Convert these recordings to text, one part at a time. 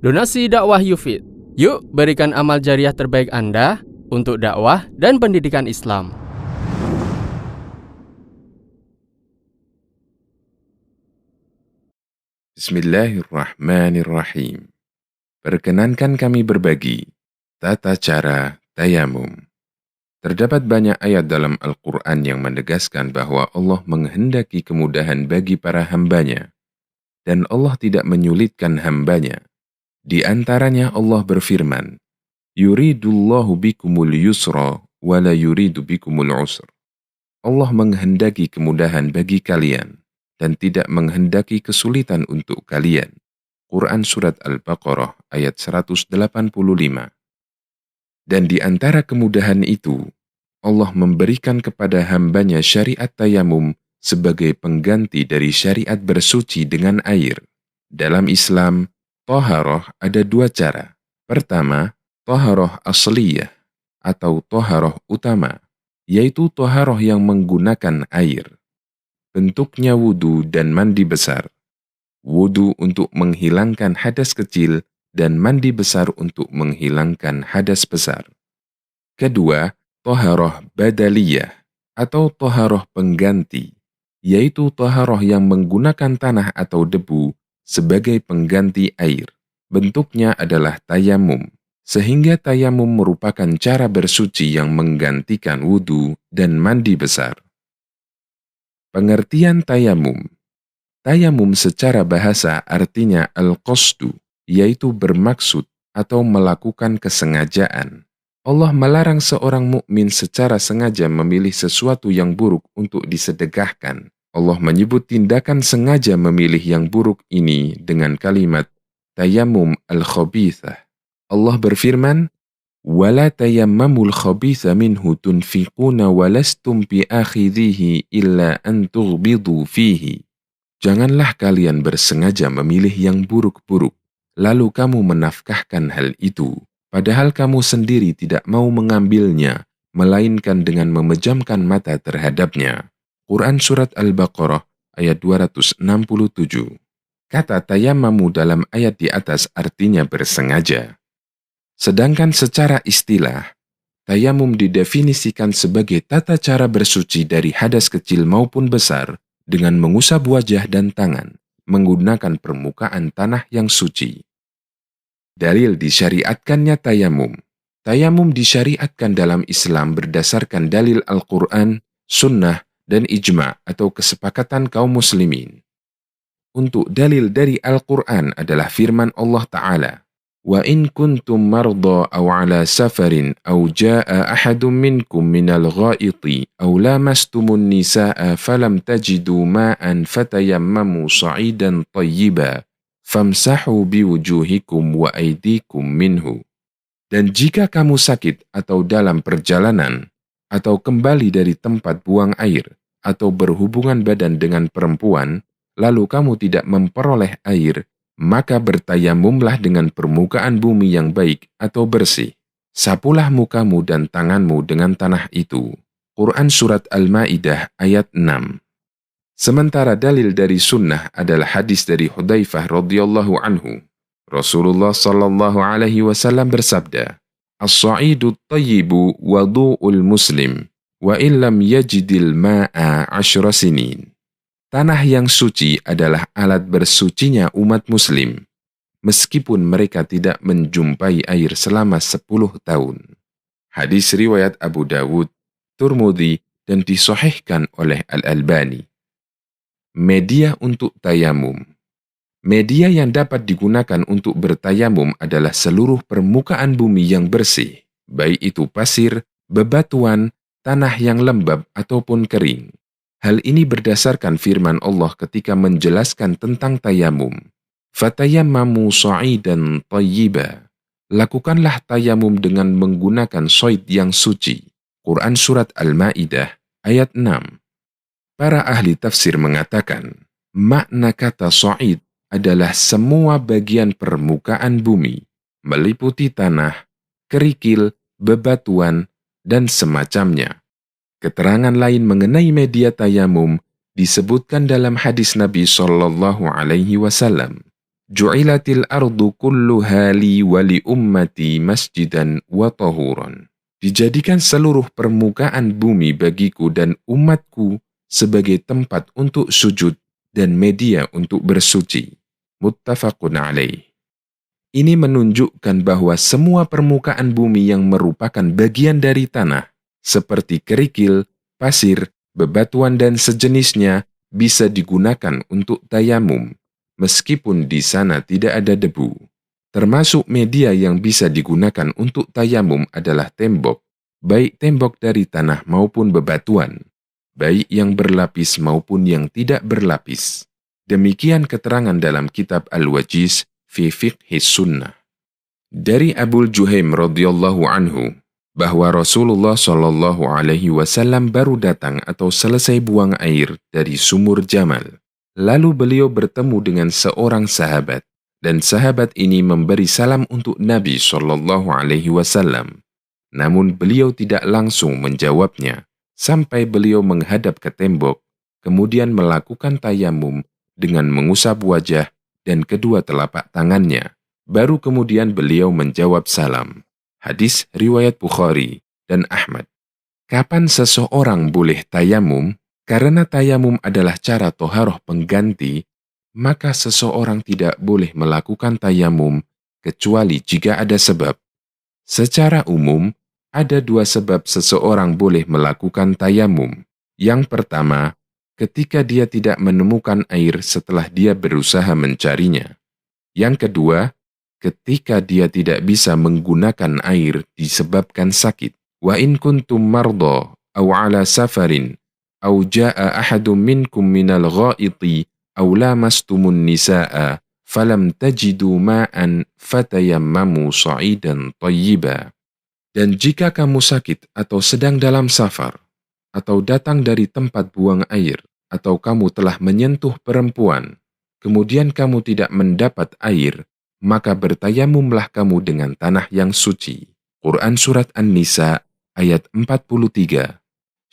Donasi dakwah Yufid. Yuk berikan amal jariah terbaik Anda untuk dakwah dan pendidikan Islam. Bismillahirrahmanirrahim. Perkenankan kami berbagi tata cara tayamum. Terdapat banyak ayat dalam Al-Quran yang menegaskan bahwa Allah menghendaki kemudahan bagi para hambanya, dan Allah tidak menyulitkan hambanya. Di antaranya Allah berfirman, Yuridullahu bikumul yusra, wa la yuridu bikumul usr. Allah menghendaki kemudahan bagi kalian, dan tidak menghendaki kesulitan untuk kalian. Quran Surat Al-Baqarah ayat 185. Dan di antara kemudahan itu, Allah memberikan kepada hambanya syariat tayamum sebagai pengganti dari syariat bersuci dengan air. Dalam Islam, toharoh ada dua cara. Pertama, toharoh asliyah atau toharoh utama, yaitu toharoh yang menggunakan air. Bentuknya wudu dan mandi besar. Wudu untuk menghilangkan hadas kecil dan mandi besar untuk menghilangkan hadas besar. Kedua, toharoh badaliyah atau toharoh pengganti, yaitu toharoh yang menggunakan tanah atau debu sebagai pengganti air. Bentuknya adalah tayamum, sehingga tayamum merupakan cara bersuci yang menggantikan wudu dan mandi besar. Pengertian tayamum. Tayamum secara bahasa artinya al-qasdu, yaitu bermaksud atau melakukan kesengajaan. Allah melarang seorang mukmin secara sengaja memilih sesuatu yang buruk untuk disedekahkan. Allah menyebut tindakan sengaja memilih yang buruk ini dengan kalimat tayamum al-khabithah. Allah berfirman, وَلَا تَيَمَّمُوا الْخَبِيثَ مِنْهُ تُنْفِقُونَ وَلَسْتُمْ بِآخِذِيهِ إِلَّا أَنْ تُغْبِضُوا فِيهِ. Janganlah kalian bersengaja memilih yang buruk-buruk, lalu kamu menafkahkan hal itu, padahal kamu sendiri tidak mau mengambilnya, melainkan dengan memejamkan mata terhadapnya. Quran Surat Al-Baqarah ayat 267. Kata tayammamu dalam ayat di atas artinya bersengaja. Sedangkan secara istilah, tayamum didefinisikan sebagai tata cara bersuci dari hadas kecil maupun besar, dengan mengusap wajah dan tangan, menggunakan permukaan tanah yang suci. Dalil disyariatkannya tayamum. Tayamum disyariatkan dalam Islam berdasarkan dalil Al-Quran, Sunnah, dan Ijma' atau kesepakatan kaum muslimin. Untuk dalil dari Al-Quran adalah firman Allah Ta'ala, وَإِن كُنْتُمْ مَرْضَى أَوْ عَلَى سَفَرٍ أَوْ جَاءَ أَحَدٌ مِّنْكُمْ مِنَ الْغَائِطِ أَوْ لَامَسْتُمُ النِّسَاءَ فَلَمْ تَجِدُوا مَاءً فَتَيَمَّمُوا صَعِيدًا طَيِّبًا فَامْسَحُوا بِوُجُوهِكُمْ وَأَيْدِيكُمْ مِنْهُ. Dan jika kamu sakit atau dalam perjalanan, atau kembali dari tempat buang air, atau berhubungan badan dengan perempuan, lalu kamu tidak memperoleh air, maka bertayamumlah dengan permukaan bumi yang baik atau bersih. Sapulah mukamu dan tanganmu dengan tanah itu. Quran Surat Al-Ma'idah ayat 6. Sementara dalil dari sunnah adalah hadis dari Hudzaifah radhiyallahu anhu. Rasulullah sallallahu alaihi wasallam bersabda, As-sa'idu tayyibu wadu'ul muslim, wa illam yajidil ma'a 10 sinin. Tanah yang suci adalah alat bersucinya umat muslim, meskipun mereka tidak menjumpai air selama 10 tahun. Hadis riwayat Abu Dawud, Tirmidzi, dan disahihkan oleh Al-Albani. Media untuk tayamum. Media yang dapat digunakan untuk bertayamum adalah seluruh permukaan bumi yang bersih, baik itu pasir, bebatuan, tanah yang lembab ataupun kering. Hal ini berdasarkan firman Allah ketika menjelaskan tentang tayamum. Fatayammamu sa'idan tayyiba. Lakukanlah tayamum dengan menggunakan soid yang suci. Quran Surat Al-Ma'idah ayat 6. Para ahli tafsir mengatakan, makna kata sa'id adalah semua bagian permukaan bumi, meliputi tanah, kerikil, bebatuan, dan semacamnya. Keterangan lain mengenai media tayamum disebutkan dalam hadis Nabi Shallallahu Alaihi Wasallam. Ju'ilatil ardu kulluha li wa li ummati masjidan wa tahuran. Dijadikan seluruh permukaan bumi bagiku dan umatku sebagai tempat untuk sujud dan media untuk bersuci. Muttafaqun alaih. Ini menunjukkan bahwa semua permukaan bumi yang merupakan bagian dari tanah, seperti kerikil, pasir, bebatuan dan sejenisnya, bisa digunakan untuk tayamum, meskipun di sana tidak ada debu. Termasuk media yang bisa digunakan untuk tayamum adalah tembok, baik tembok dari tanah maupun bebatuan, baik yang berlapis maupun yang tidak berlapis. Demikian keterangan dalam kitab Al-Wajiz fi Fiqhis Sunnah. Dari Abu Juhaim radhiyallahu anhu, bahwa Rasulullah Shallallahu Alaihi Wasallam baru datang atau selesai buang air dari sumur Jamal. Lalu beliau bertemu dengan seorang sahabat, dan sahabat ini memberi salam untuk Nabi Shallallahu Alaihi Wasallam. Namun beliau tidak langsung menjawabnya, sampai beliau menghadap ke tembok, kemudian melakukan tayamum dengan mengusap wajah dan kedua telapak tangannya. Baru kemudian beliau menjawab salam. Hadis riwayat Bukhari dan Ahmad. Kapan seseorang boleh tayamum? Karena tayamum adalah cara toharoh pengganti, maka seseorang tidak boleh melakukan tayamum kecuali jika ada sebab. Secara umum, ada dua sebab seseorang boleh melakukan tayamum. Yang pertama, ketika dia tidak menemukan air setelah dia berusaha mencarinya. Yang kedua, ketika dia tidak bisa menggunakan air disebabkan sakit. Wa in kuntum marda aw ala safarin aw jaa ahadun minkum minal ghaiti aw lamastumun nisaa falam tajidu ma'an fatayammamu sa'idan tayyiba. Dan jika kamu sakit atau sedang dalam safar, atau datang dari tempat buang air, atau kamu telah menyentuh perempuan, kemudian kamu tidak mendapat air, maka bertayamumlah kamu dengan tanah yang suci. Quran Surat An-Nisa ayat 43.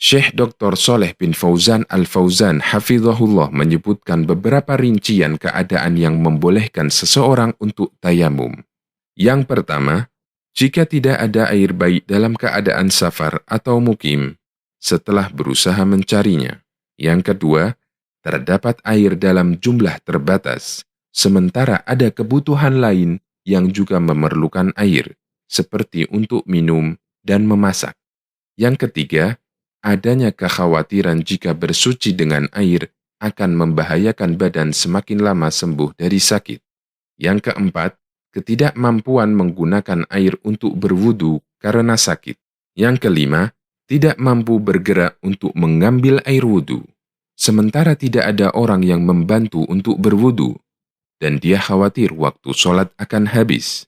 Syekh Dr. Shaleh bin Fauzan Al-Fauzan hafizahullah menyebutkan beberapa rincian keadaan yang membolehkan seseorang untuk tayamum. Yang pertama, jika tidak ada air baik dalam keadaan safar atau mukim, setelah berusaha mencarinya. Yang kedua, terdapat air dalam jumlah terbatas, sementara ada kebutuhan lain yang juga memerlukan air, seperti untuk minum dan memasak. Yang ketiga, adanya kekhawatiran jika bersuci dengan air akan membahayakan badan semakin lama sembuh dari sakit. Yang keempat, ketidakmampuan menggunakan air untuk berwudu karena sakit. Yang kelima, tidak mampu bergerak untuk mengambil air wudu, sementara tidak ada orang yang membantu untuk berwudu, dan dia khawatir waktu sholat akan habis.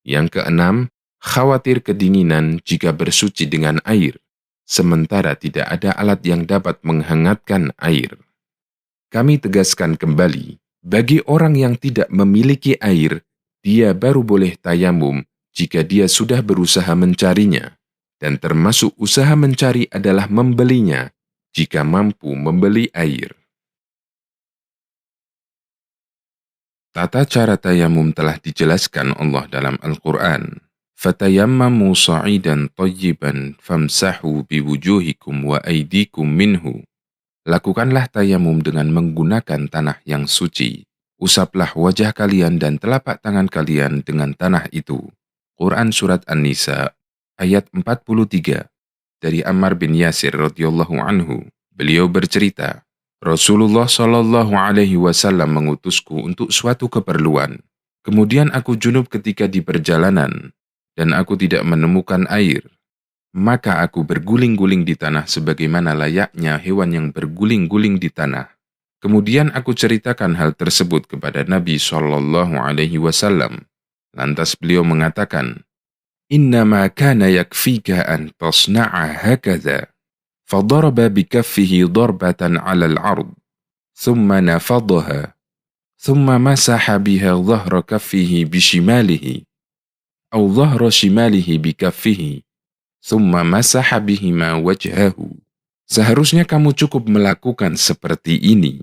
Yang keenam, khawatir kedinginan jika bersuci dengan air, sementara tidak ada alat yang dapat menghangatkan air. Kami tegaskan kembali, bagi orang yang tidak memiliki air, dia baru boleh tayamum jika dia sudah berusaha mencarinya, dan termasuk usaha mencari adalah membelinya jika mampu membeli air. Tata cara tayamum telah dijelaskan Allah dalam Al-Quran. Fatayammamu sa'idan tayyiban famsahu biwujuhikum wa aydikum minhu. Lakukanlah tayamum dengan menggunakan tanah yang suci. Usaplah wajah kalian dan telapak tangan kalian dengan tanah itu. Quran Surat An-Nisa ayat 43. Dari Ammar bin Yasir radhiyallahu anhu, beliau bercerita, Rasulullah Shallallahu Alaihi Wasallam mengutusku untuk suatu keperluan. Kemudian aku junub ketika di perjalanan, dan aku tidak menemukan air. Maka aku berguling-guling di tanah sebagaimana layaknya hewan yang berguling-guling di tanah. Kemudian aku ceritakan hal tersebut kepada Nabi Shallallahu Alaihi Wasallam. Lantas beliau mengatakan, Innama kana yakfika an tasna'a hakadha. Fadaraba bikaffihi darbatan 'ala al-'ard, thumma nafadhaha, thumma masaha biha dhahra kaffihi bishimalihi. أو ظهر شماله بكفه ثم مسح بهما وجهه. Seharusnya kamu cukup melakukan seperti ini.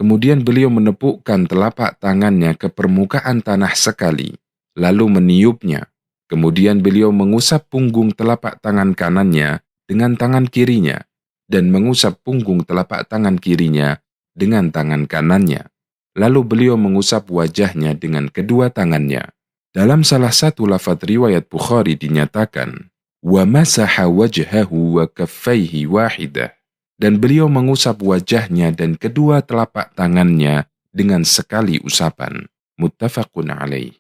Kemudian beliau menepukkan telapak tangannya ke permukaan tanah sekali, lalu meniupnya. Kemudian beliau mengusap punggung telapak tangan kanannya dengan tangan kirinya, dan mengusap punggung telapak tangan kirinya dengan tangan kanannya. Lalu beliau mengusap wajahnya dengan kedua tangannya. Dalam salah satu lafaz riwayat Bukhari dinyatakan, wa masaha wajhahu wa kaffaihi wahidah. Dan beliau mengusap wajahnya dan kedua telapak tangannya dengan sekali usapan. Muttafaqun alaih.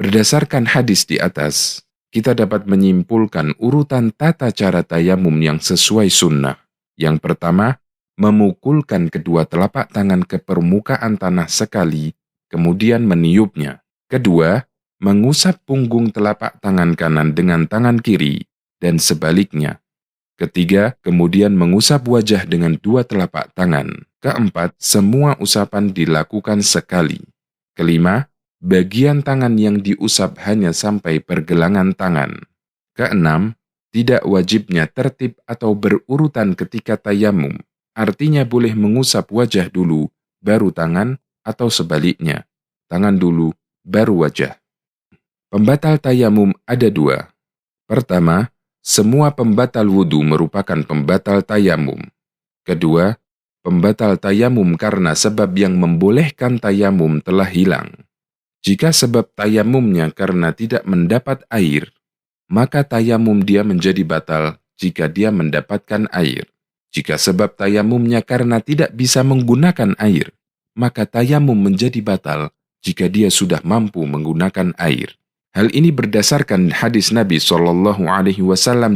Berdasarkan hadis di atas, kita dapat menyimpulkan urutan tata cara tayamum yang sesuai sunnah. Yang pertama, memukulkan kedua telapak tangan ke permukaan tanah sekali, kemudian meniupnya. Kedua, mengusap punggung telapak tangan kanan dengan tangan kiri, dan sebaliknya. Ketiga, kemudian mengusap wajah dengan dua telapak tangan. Keempat, semua usapan dilakukan sekali. Kelima, bagian tangan yang diusap hanya sampai pergelangan tangan. Keenam, tidak wajibnya tertib atau berurutan ketika tayamum. Artinya boleh mengusap wajah dulu, baru tangan, atau sebaliknya. Tangan dulu, baru wajah. Pembatal tayamum ada dua. Pertama, semua pembatal wudhu merupakan pembatal tayamum. Kedua, pembatal tayamum karena sebab yang membolehkan tayamum telah hilang. Jika sebab tayamumnya karena tidak mendapat air, maka tayamum dia menjadi batal jika dia mendapatkan air. Jika sebab tayamumnya karena tidak bisa menggunakan air, maka tayamum menjadi batal jika dia sudah mampu menggunakan air. Hal ini berdasarkan hadis Nabi SAW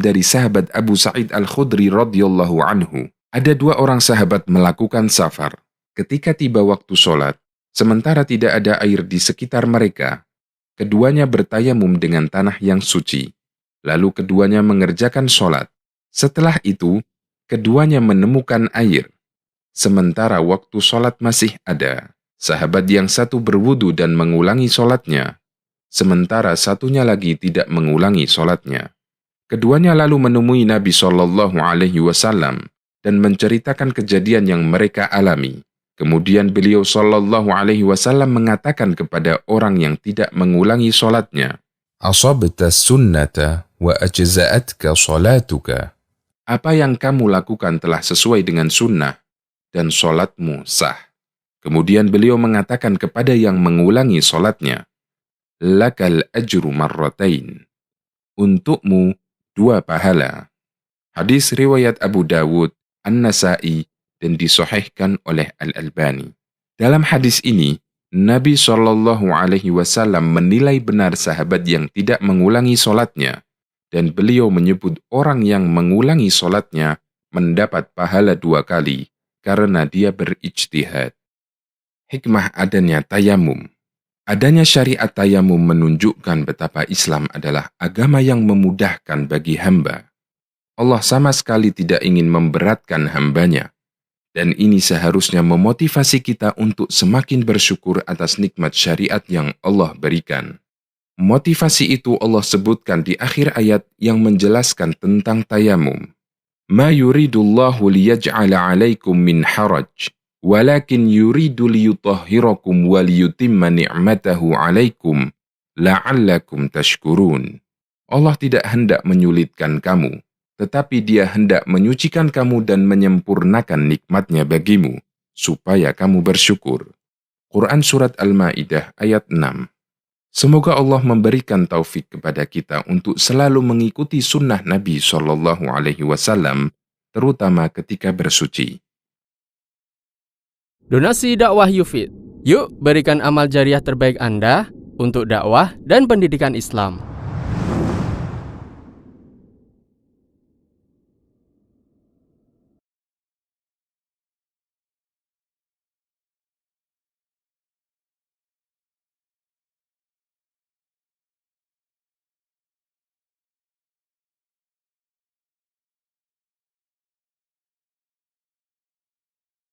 dari sahabat Abu Sa'id Al-Khudri radhiyallahu anhu. Ada dua orang sahabat melakukan safar. Ketika tiba waktu sholat, sementara tidak ada air di sekitar mereka, keduanya bertayamum dengan tanah yang suci. Lalu keduanya mengerjakan sholat. Setelah itu, keduanya menemukan air. Sementara waktu sholat masih ada, sahabat yang satu berwudu dan mengulangi sholatnya, sementara satunya lagi tidak mengulangi sholatnya. Keduanya lalu menemui Nabi SAW dan menceritakan kejadian yang mereka alami. Kemudian beliau SAW mengatakan kepada orang yang tidak mengulangi sholatnya, "Asabta sunnata wa ajza'atka sholatuka." Apa yang kamu lakukan telah sesuai dengan sunnah dan sholatmu sah. Kemudian beliau mengatakan kepada yang mengulangi sholatnya, lakal ajru marratain. Untukmu dua pahala. Hadis riwayat Abu Dawud, An-Nasai, dan disahihkan oleh Al-Albani. Dalam hadis ini, Nabi SAW menilai benar sahabat yang tidak mengulangi sholatnya, dan beliau menyebut orang yang mengulangi sholatnya mendapat pahala dua kali karena dia berijtihad. Hikmah adanya tayamum. Adanya syariat tayamum menunjukkan betapa Islam adalah agama yang memudahkan bagi hamba. Allah sama sekali tidak ingin memberatkan hambanya. Dan ini seharusnya memotivasi kita untuk semakin bersyukur atas nikmat syariat yang Allah berikan. Motivasi itu Allah sebutkan di akhir ayat yang menjelaskan tentang tayamum. Ma yuridullahu liyaj'ala alaikum min haraj. Walakin yuridu liyutahhirakum wa liyutimma ni'matahu 'alaikum la'allakum tashkurun. Allah tidak hendak menyulitkan kamu, tetapi Dia hendak menyucikan kamu dan menyempurnakan nikmatnya bagimu, supaya kamu bersyukur. Quran Surat Al-Ma'idah ayat 6. Semoga Allah memberikan taufik kepada kita untuk selalu mengikuti sunnah Nabi SAW, terutama ketika bersuci. Donasi dakwah Yufid. Yuk berikan amal jariah terbaik Anda untuk dakwah dan pendidikan Islam.